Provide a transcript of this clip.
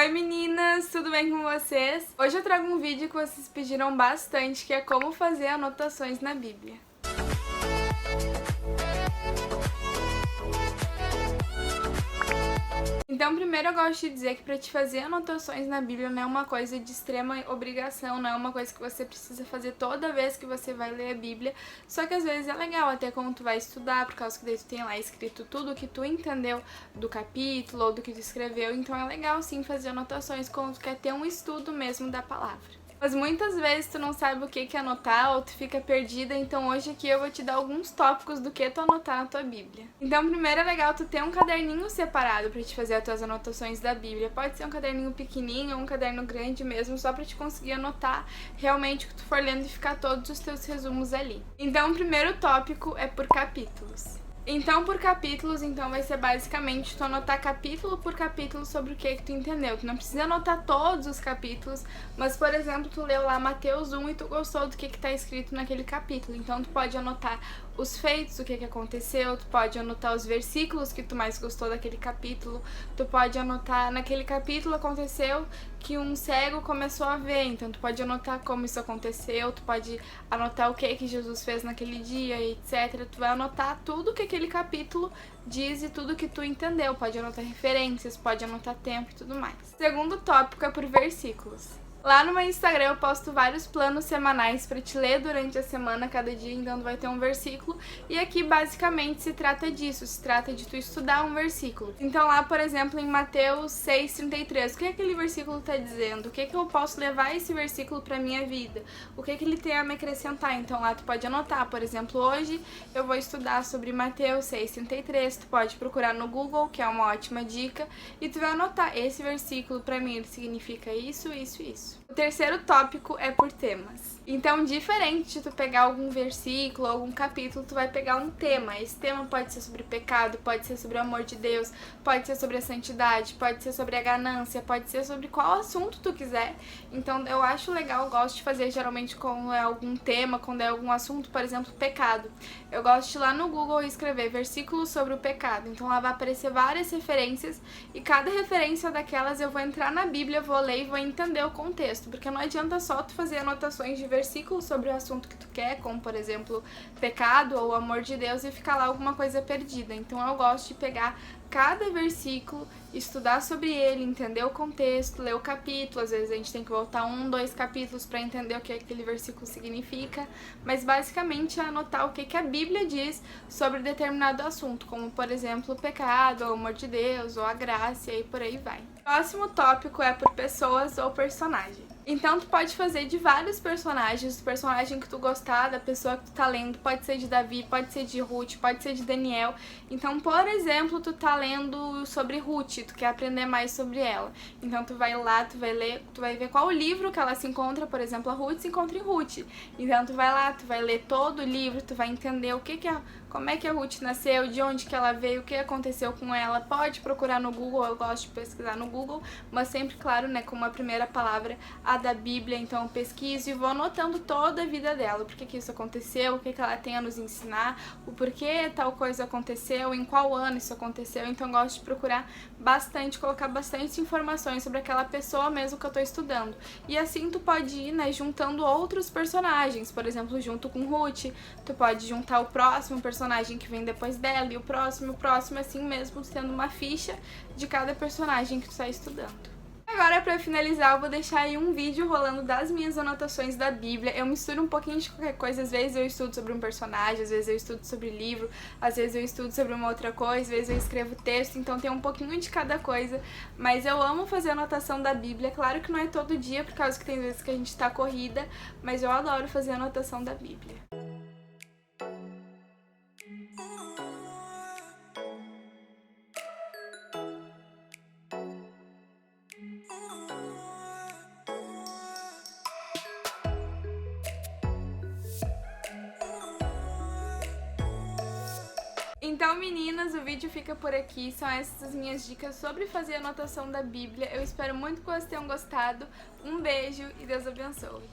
Oi meninas, tudo bem com vocês? Hoje eu trago um vídeo que vocês pediram bastante, que é como fazer anotações na Bíblia. Então, primeiro eu gosto de dizer que para te fazer anotações na Bíblia não é uma coisa de extrema obrigação, não é uma coisa que você precisa fazer toda vez que você vai ler a Bíblia, só que às vezes é legal até quando tu vai estudar, por causa que daí tu tem lá escrito tudo o que tu entendeu do capítulo ou do que tu escreveu, então é legal sim fazer anotações quando tu quer ter um estudo mesmo da palavra. Mas muitas vezes tu não sabe o que anotar ou tu fica perdida, então hoje aqui eu vou te dar alguns tópicos do que tu anotar na tua Bíblia. Então primeiro é legal tu ter um caderninho separado pra te fazer as tuas anotações da Bíblia. Pode ser um caderninho pequenininho ou um caderno grande mesmo, só pra te conseguir anotar realmente o que tu for lendo e ficar todos os teus resumos ali. Então o primeiro tópico é por capítulos. Então, por capítulos, vai ser basicamente tu anotar capítulo por capítulo sobre o que tu entendeu. Tu não precisa anotar todos os capítulos, mas, por exemplo, tu leu lá Mateus 1 e tu gostou do que tá escrito naquele capítulo. Então, tu pode anotar os feitos, o que aconteceu, tu pode anotar os versículos que tu mais gostou daquele capítulo, tu pode anotar, naquele capítulo aconteceu que um cego começou a ver, então tu pode anotar como isso aconteceu, tu pode anotar o que Jesus fez naquele dia, etc. Tu vai anotar tudo que aquele capítulo diz e tudo que tu entendeu, pode anotar referências, pode anotar tempo e tudo mais. Segundo tópico é por versículos. Lá no meu Instagram eu posto vários planos semanais para te ler durante a semana, cada dia, então vai ter um versículo. E aqui basicamente se trata disso, se trata de tu estudar um versículo. Então lá, por exemplo, em Mateus 6,33, o que aquele versículo está dizendo? O que eu posso levar esse versículo para minha vida? O que ele tem a me acrescentar? Então lá tu pode anotar, por exemplo, hoje eu vou estudar sobre Mateus 6,33, tu pode procurar no Google, que é uma ótima dica, e tu vai anotar, esse versículo para mim ele significa isso, isso e isso. O terceiro tópico é por temas. Então, diferente de tu pegar algum versículo, algum capítulo, tu vai pegar um tema. Esse tema pode ser sobre pecado, pode ser sobre o amor de Deus, pode ser sobre a santidade, pode ser sobre a ganância, pode ser sobre qual assunto tu quiser. Então, eu acho legal, eu gosto de fazer geralmente quando é algum tema, quando é algum assunto, por exemplo, pecado. Eu gosto de ir lá no Google e escrever versículos sobre o pecado. Então, lá vai aparecer várias referências e cada referência daquelas eu vou entrar na Bíblia, vou ler e vou entender o contexto. Porque não adianta só tu fazer anotações de versículos sobre o assunto que tu quer, como por exemplo pecado ou amor de Deus, e ficar lá alguma coisa perdida. Então eu gosto de pegar cada versículo, estudar sobre ele, entender o contexto, ler o capítulo. Às vezes a gente tem que voltar 1, 2 capítulos para entender o que aquele versículo significa, mas basicamente é anotar o que a Bíblia diz sobre determinado assunto, como por exemplo o pecado, ou o amor de Deus, ou a graça, e aí por aí vai. O próximo tópico é por pessoas ou personagem. Então tu pode fazer de vários personagens, do personagem que tu gostar, da pessoa que tu tá lendo, pode ser de Davi, pode ser de Ruth, pode ser de Daniel. Então, por exemplo, tu tá lendo sobre Ruth, tu quer aprender mais sobre ela. Então tu vai lá, tu vai ler, tu vai ver qual livro que ela se encontra, por exemplo, a Ruth se encontra em Ruth. Então tu vai lá, tu vai ler todo o livro, tu vai entender como é que a Ruth nasceu, de onde que ela veio, o que aconteceu com ela. Pode procurar no Google, eu gosto de pesquisar no Google, mas sempre, claro, né, como a primeira palavra a da Bíblia, então eu pesquiso e vou anotando toda a vida dela, por que isso aconteceu, o que ela tem a nos ensinar, o porquê tal coisa aconteceu, em qual ano isso aconteceu. Então eu gosto de procurar bastante, colocar bastante informações sobre aquela pessoa mesmo que eu tô estudando. E assim tu pode ir, né, juntando outros personagens, por exemplo, junto com Ruth, tu pode juntar o próximo personagem que vem depois dela e o próximo, assim mesmo, sendo uma ficha de cada personagem que tu tá estudando. Agora, pra finalizar, eu vou deixar aí um vídeo rolando das minhas anotações da Bíblia. Eu misturo um pouquinho de qualquer coisa, às vezes eu estudo sobre um personagem, às vezes eu estudo sobre livro, às vezes eu estudo sobre uma outra coisa, às vezes eu escrevo texto, então tem um pouquinho de cada coisa. Mas eu amo fazer anotação da Bíblia, claro que não é todo dia, por causa que tem vezes que a gente tá corrida, mas eu adoro fazer anotação da Bíblia. Então, meninas, o vídeo fica por aqui. São essas as minhas dicas sobre fazer anotação da Bíblia. Eu espero muito que vocês tenham gostado. Um beijo e Deus abençoe.